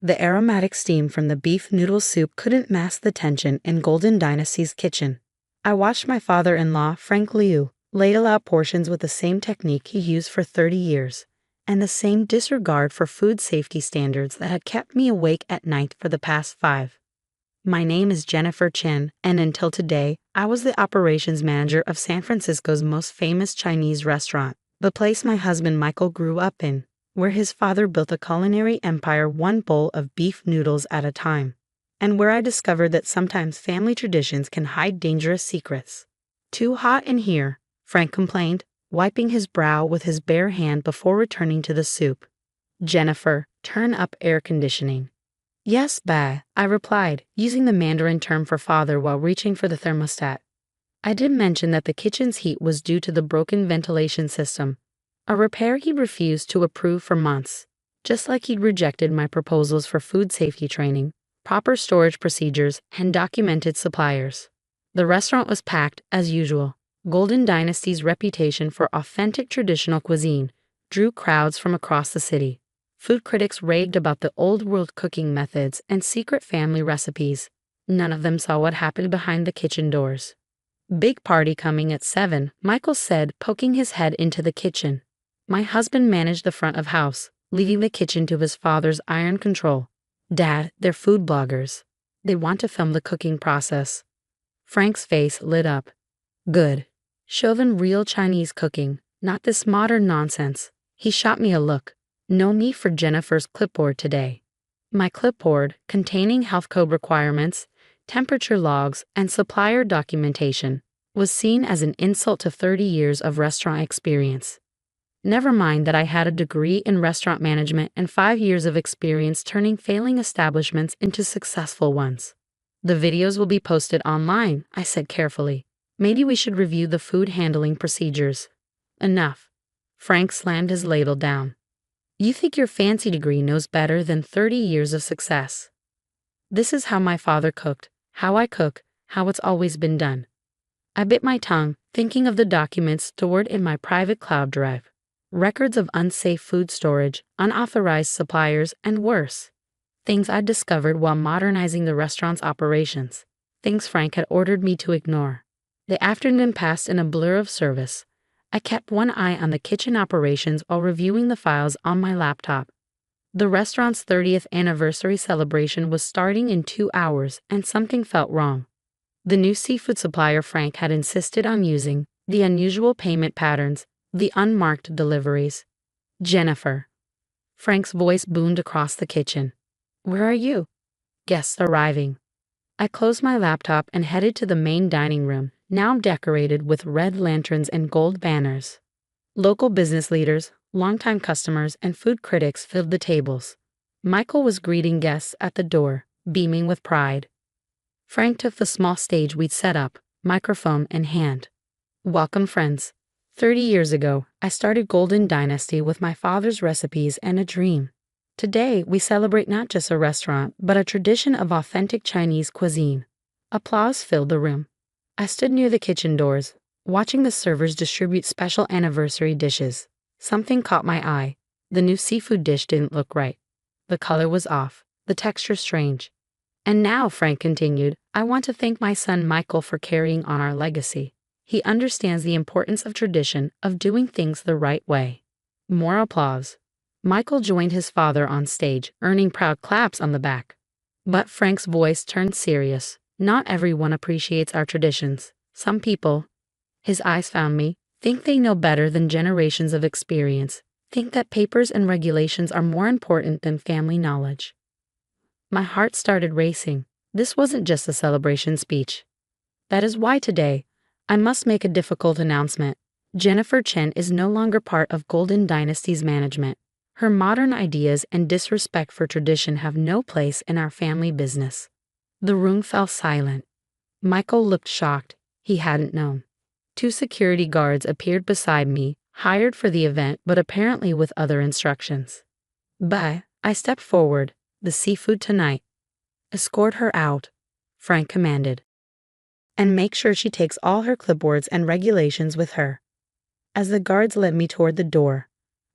The aromatic steam from the beef noodle soup couldn't mask the tension in Golden Dynasty's kitchen. I watched my father-in-law, Frank Liu, ladle out portions with the same technique he used for 30 years, and the same disregard for food safety standards that had kept me awake at night for the past 5. My name is Jennifer Chen, and until today, I was the operations manager of San Francisco's most famous Chinese restaurant, the place my husband Michael grew up in, where his father built a culinary empire one bowl of beef noodles at a time, and where I discovered that sometimes family traditions can hide dangerous secrets. "Too hot in here," Frank complained, wiping his brow with his bare hand before returning to the soup. "Jennifer, turn up air conditioning." "Yes, ba," I replied, using the Mandarin term for father while reaching for the thermostat. I did mention that the kitchen's heat was due to the broken ventilation system, a repair he refused to approve for months, just like he'd rejected my proposals for food safety training, proper storage procedures, and documented suppliers. The restaurant was packed, as usual. Golden Dynasty's reputation for authentic traditional cuisine drew crowds from across the city. Food critics raved about the old-world cooking methods and secret family recipes. None of them saw what happened behind the kitchen doors. "Big party coming at 7, Michael said, poking his head into the kitchen. My husband managed the front of house, leaving the kitchen to his father's iron control. "Dad, they're food bloggers. They want to film the cooking process." Frank's face lit up. "Good. Show them real Chinese cooking, not this modern nonsense." He shot me a look. No need for Jennifer's clipboard today. My clipboard, containing health code requirements, temperature logs, and supplier documentation, was seen as an insult to 30 years of restaurant experience. Never mind that I had a degree in restaurant management and 5 years of experience turning failing establishments into successful ones. "The videos will be posted online," I said carefully. "Maybe we should review the food handling procedures." "Enough." Frank slammed his ladle down. "You think your fancy degree knows better than 30 years of success. This is how my father cooked, how I cook, how it's always been done." I bit my tongue, thinking of the documents stored in my private cloud drive. Records of unsafe food storage, unauthorized suppliers, and worse. Things I'd discovered while modernizing the restaurant's operations. Things Frank had ordered me to ignore. The afternoon passed in a blur of service. I kept one eye on the kitchen operations while reviewing the files on my laptop. The restaurant's 30th anniversary celebration was starting in 2 hours, and something felt wrong. The new seafood supplier Frank had insisted on using, the unusual payment patterns, the unmarked deliveries. "Jennifer." Frank's voice boomed across the kitchen. "Where are you?" "Guests arriving." I closed my laptop and headed to the main dining room, now decorated with red lanterns and gold banners. Local business leaders, longtime customers, and food critics filled the tables. Michael was greeting guests at the door, beaming with pride. Frank took the small stage we'd set up, microphone in hand. "Welcome, friends. 30 years ago, I started Golden Dynasty with my father's recipes and a dream. Today, we celebrate not just a restaurant, but a tradition of authentic Chinese cuisine." Applause filled the room. I stood near the kitchen doors, watching the servers distribute special anniversary dishes. Something caught my eye. The new seafood dish didn't look right. The color was off, the texture strange. "And now," Frank continued, "I want to thank my son Michael for carrying on our legacy. He understands the importance of tradition, of doing things the right way." More applause. Michael joined his father on stage, earning proud claps on the back. But Frank's voice turned serious. "Not everyone appreciates our traditions. Some people," his eyes found me, "think they know better than generations of experience, think that papers and regulations are more important than family knowledge." My heart started racing. This wasn't just a celebration speech. "That is why today, I must make a difficult announcement. Jennifer Chen is no longer part of Golden Dynasty's management. Her modern ideas and disrespect for tradition have no place in our family business." The room fell silent. Michael looked shocked. He hadn't known. 2 security guards appeared beside me, hired for the event but apparently with other instructions. "But," I stepped forward, "the seafood tonight." "Escort her out," Frank commanded. "And make sure she takes all her clipboards and regulations with her." As the guards led me toward the door,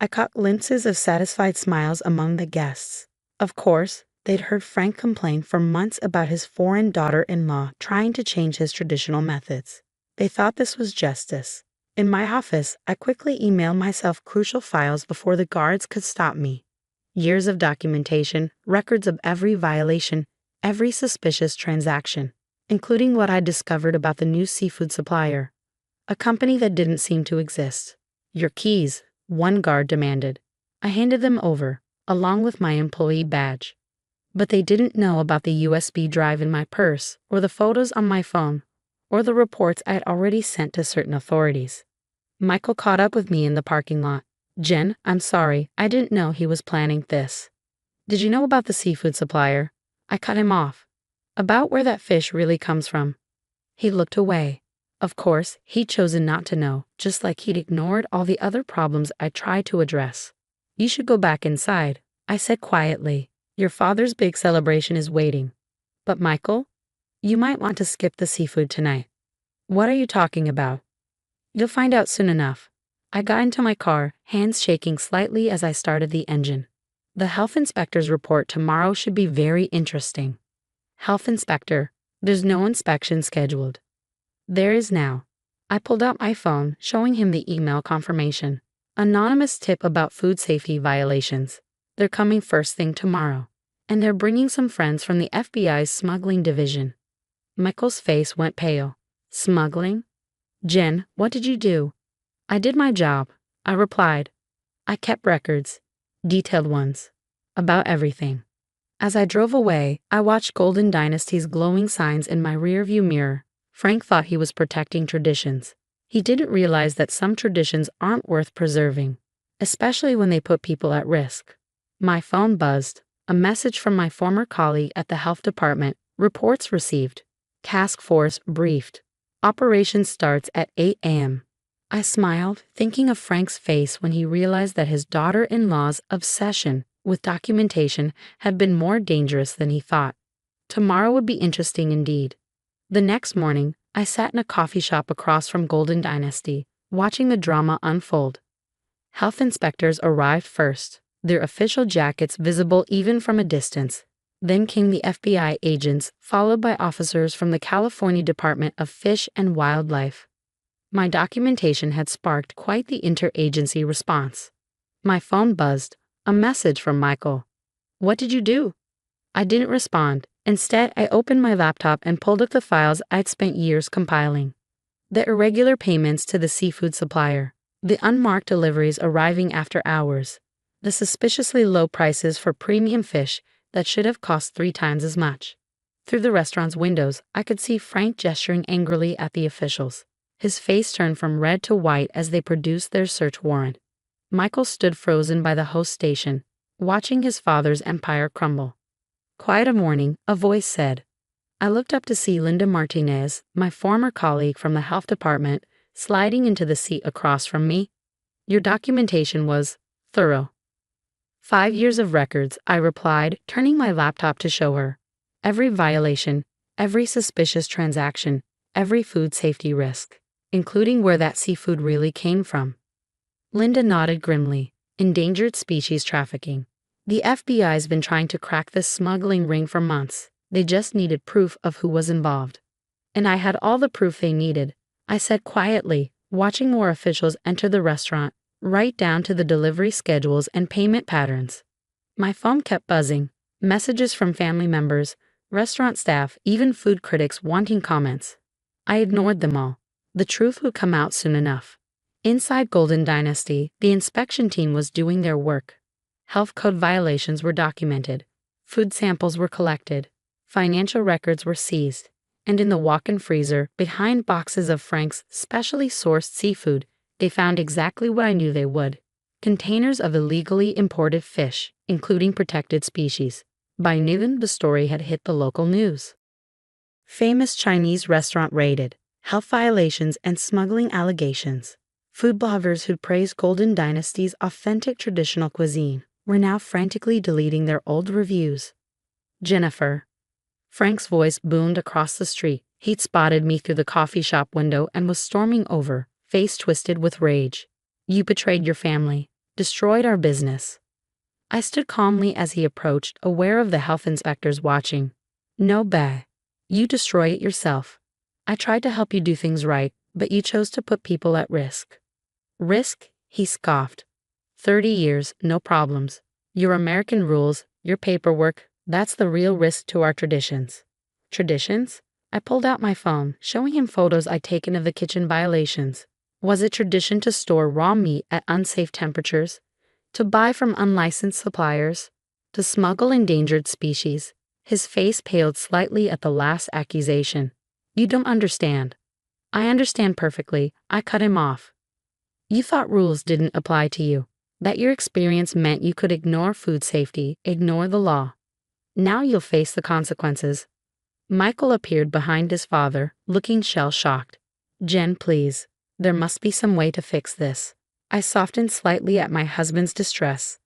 I caught glimpses of satisfied smiles among the guests. Of course, They'd heard Frank complain for months about his foreign daughter-in-law trying to change his traditional methods. They thought this was justice. In my office, I quickly emailed myself crucial files before the guards could stop me. Years of documentation, records of every violation, every suspicious transaction, including what I discovered about the new seafood supplier, a company that didn't seem to exist. "Your keys," one guard demanded. I handed them over, along with my employee badge. But they didn't know about the USB drive in my purse, or the photos on my phone, or the reports I had already sent to certain authorities. Michael caught up with me in the parking lot. "Jen, I'm sorry, I didn't know he was planning this." "Did you know about the seafood supplier?" I cut him off. "About where that fish really comes from." He looked away. Of course, he'd chosen not to know, just like he'd ignored all the other problems I tried to address. "You should go back inside," I said quietly. "Your father's big celebration is waiting." "But Michael, you might want to skip the seafood tonight." "What are you talking about?" "You'll find out soon enough." I got into my car, hands shaking slightly as I started the engine. The health inspector's report tomorrow should be very interesting. "Health inspector, there's no inspection scheduled." "There is now." I pulled out my phone, showing him the email confirmation. "Anonymous tip about food safety violations. They're coming first thing tomorrow. And they're bringing some friends from the FBI's smuggling division." Michael's face went pale. "Smuggling? Jen, what did you do?" "I did my job," I replied. "I kept records, detailed ones, about everything." As I drove away, I watched Golden Dynasty's glowing signs in my rearview mirror. Frank thought he was protecting traditions. He didn't realize that some traditions aren't worth preserving, especially when they put people at risk. My phone buzzed. A message from my former colleague at the health department. "Reports received. Task force briefed. Operation starts at 8 a.m. I smiled, thinking of Frank's face when he realized that his daughter-in-law's obsession with documentation had been more dangerous than he thought. Tomorrow would be interesting indeed. The next morning, I sat in a coffee shop across from Golden Dynasty, watching the drama unfold. Health inspectors arrived first, their official jackets visible even from a distance. Then came the FBI agents, followed by officers from the California Department of Fish and Wildlife. My documentation had sparked quite the interagency response. My phone buzzed, a message from Michael. "What did you do?" I didn't respond. Instead, I opened my laptop and pulled up the files I'd spent years compiling. The irregular payments to the seafood supplier, the unmarked deliveries arriving after hours, the suspiciously low prices for premium fish that should have cost 3 times as much. Through the restaurant's windows, I could see Frank gesturing angrily at the officials. His face turned from red to white as they produced their search warrant. Michael stood frozen by the host station, watching his father's empire crumble. Quiet a morning, a voice said. I looked up to see Linda Martinez, my former colleague from the health department, sliding into the seat across from me. "Your documentation was thorough." 5 years of records, I replied, turning my laptop to show her. Every violation, every suspicious transaction, every food safety risk, including where that seafood really came from. Linda nodded grimly. Endangered species trafficking. The FBI's been trying to crack this smuggling ring for months. They just needed proof of who was involved. And I had all the proof they needed, I said quietly, watching more officials enter the restaurant, right down to the delivery schedules and payment patterns. My phone kept buzzing, messages from family members, restaurant staff, even food critics wanting comments. I ignored them all. The truth would come out soon enough. Inside Golden Dynasty, the inspection team was doing their work. Health code violations were documented. Food samples were collected. Financial records were seized. And in the walk-in freezer, behind boxes of Frank's specially sourced seafood, they found exactly what I knew they would. Containers of illegally imported fish, including protected species. By noon, the story had hit the local news. Famous Chinese restaurant raided. Health violations and smuggling allegations. Food bloggers who'd praised Golden Dynasty's authentic traditional cuisine were now frantically deleting their old reviews. Jennifer. Frank's voice boomed across the street. He'd spotted me through the coffee shop window and was storming over, face twisted with rage. You betrayed your family, destroyed our business. I stood calmly as he approached, aware of the health inspectors watching. No, Ba. You destroy it yourself. I tried to help you do things right, but you chose to put people at risk. Risk? He scoffed. 30 years, no problems. Your American rules, your paperwork, that's the real risk to our traditions. Traditions? I pulled out my phone, showing him photos I'd taken of the kitchen violations. Was it tradition to store raw meat at unsafe temperatures? To buy from unlicensed suppliers? To smuggle endangered species? His face paled slightly at the last accusation. You don't understand. I understand perfectly. I cut him off. You thought rules didn't apply to you, that your experience meant you could ignore food safety, ignore the law. Now you'll face the consequences. Michael appeared behind his father, looking shell-shocked. Jen, please. There must be some way to fix this. I softened slightly at my husband's distress.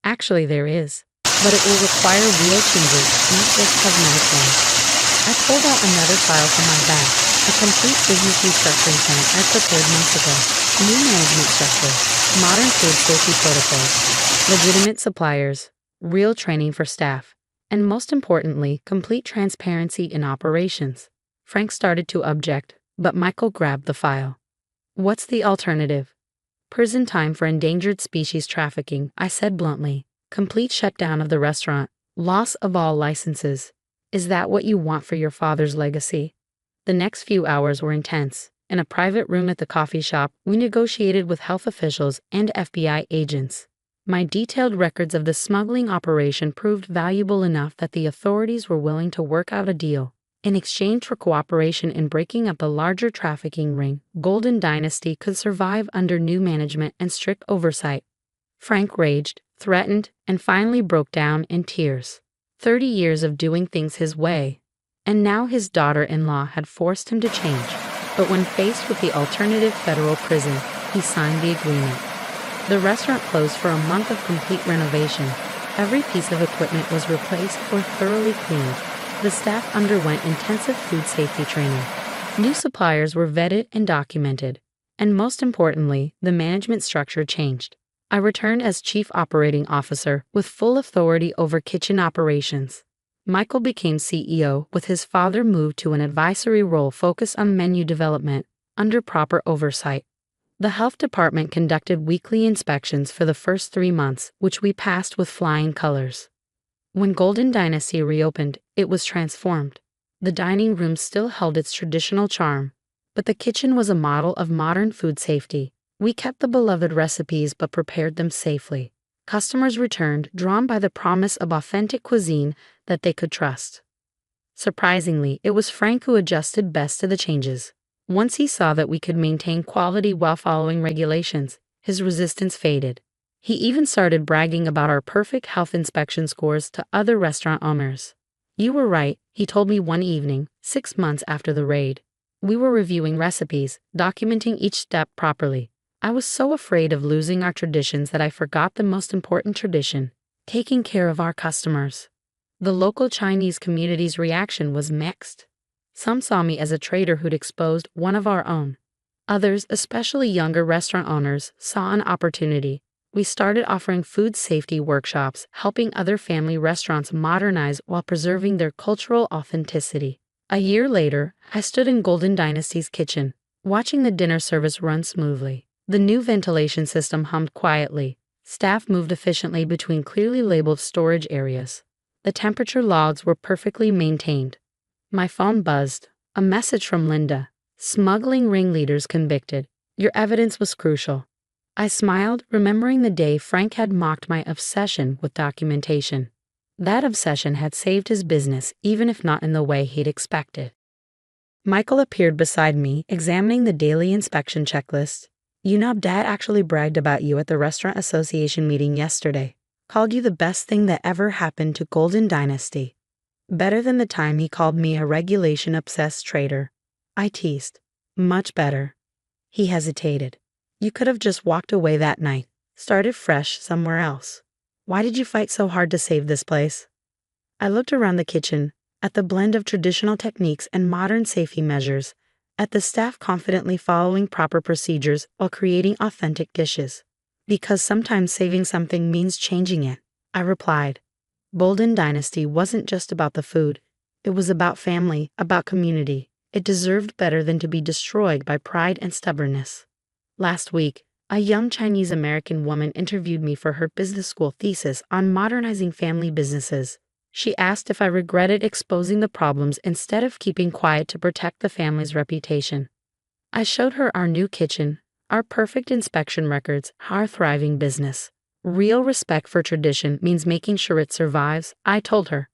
Actually, there is. But it will require real changes, not just cosmetic ones. I pulled out another file from my bag, a complete business restructuring plan I prepared months ago. New management structure, modern food safety protocols, legitimate suppliers, real training for staff, and most importantly, complete transparency in operations. Frank started to object, but Michael grabbed the file. What's the alternative? Prison time for endangered species trafficking, I said bluntly. Complete shutdown of the restaurant, loss of all licenses. Is that what you want for your father's legacy? The next few hours were intense. In a private room at the coffee shop, we negotiated with health officials and FBI agents. My detailed records of the smuggling operation proved valuable enough that the authorities were willing to work out a deal. In exchange for cooperation in breaking up the larger trafficking ring, Golden Dynasty could survive under new management and strict oversight. Frank raged, threatened, and finally broke down in tears. 30 years of doing things his way. And now his daughter-in-law had forced him to change. But when faced with the alternative federal prison, he signed the agreement. The restaurant closed for a month of complete renovation. Every piece of equipment was replaced or thoroughly cleaned. The staff underwent intensive food safety training. New suppliers were vetted and documented. And most importantly, the management structure changed. I returned as Chief Operating Officer with full authority over kitchen operations. Michael became CEO, with his father moved to an advisory role focused on menu development, under proper oversight. The health department conducted weekly inspections for the first 3 months, which we passed with flying colors. When Golden Dynasty reopened, it was transformed. The dining room still held its traditional charm, but the kitchen was a model of modern food safety. We kept the beloved recipes but prepared them safely. Customers returned, drawn by the promise of authentic cuisine that they could trust. Surprisingly, it was Frank who adjusted best to the changes. Once he saw that we could maintain quality while following regulations, his resistance faded. He even started bragging about our perfect health inspection scores to other restaurant owners. You were right, he told me one evening, 6 months after the raid. We were reviewing recipes, documenting each step properly. I was so afraid of losing our traditions that I forgot the most important tradition, taking care of our customers. The local Chinese community's reaction was mixed. Some saw me as a traitor who'd exposed one of our own. Others, especially younger restaurant owners, saw an opportunity. We started offering food safety workshops, helping other family restaurants modernize while preserving their cultural authenticity. A year later, I stood in Golden Dynasty's kitchen, watching the dinner service run smoothly. The new ventilation system hummed quietly. Staff moved efficiently between clearly labeled storage areas. The temperature logs were perfectly maintained. My phone buzzed. A message from Linda. Smuggling ringleaders convicted. Your evidence was crucial. I smiled, remembering the day Frank had mocked my obsession with documentation. That obsession had saved his business, even if not in the way he'd expected. Michael appeared beside me, examining the daily inspection checklist. You know, Dad actually bragged about you at the Restaurant Association meeting yesterday. Called you the best thing that ever happened to Golden Dynasty. Better than the time he called me a regulation-obsessed traitor. I teased. Much better. He hesitated. You could have just walked away that night, started fresh somewhere else. Why did you fight so hard to save this place? I looked around the kitchen, at the blend of traditional techniques and modern safety measures, at the staff confidently following proper procedures while creating authentic dishes. Because sometimes saving something means changing it. I replied. Golden Dynasty wasn't just about the food. It was about family, about community. It deserved better than to be destroyed by pride and stubbornness. Last week, a young Chinese American woman interviewed me for her business school thesis on modernizing family businesses. She asked if I regretted exposing the problems instead of keeping quiet to protect the family's reputation. I showed her our new kitchen, our perfect inspection records, our thriving business. Real respect for tradition means making sure it survives, I told her.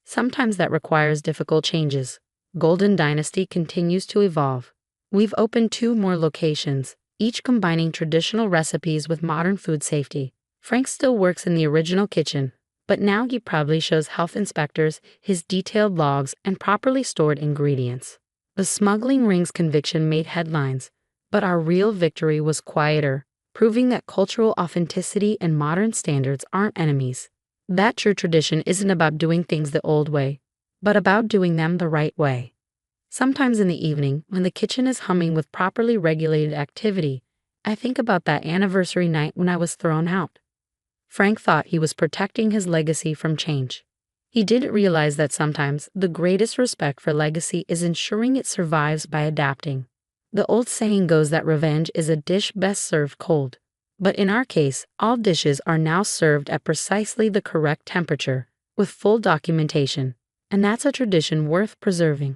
Sometimes that requires difficult changes. Golden Dynasty continues to evolve. We've opened 2 more locations, each combining traditional recipes with modern food safety. Frank still works in the original kitchen, but now he proudly shows health inspectors his detailed logs and properly stored ingredients. The smuggling ring's conviction made headlines, but our real victory was quieter, proving that cultural authenticity and modern standards aren't enemies. That true tradition isn't about doing things the old way, but about doing them the right way. Sometimes in the evening, when the kitchen is humming with properly regulated activity, I think about that anniversary night when I was thrown out. Frank thought he was protecting his legacy from change. He didn't realize that sometimes the greatest respect for legacy is ensuring it survives by adapting. The old saying goes that revenge is a dish best served cold. But in our case, all dishes are now served at precisely the correct temperature, with full documentation. And that's a tradition worth preserving.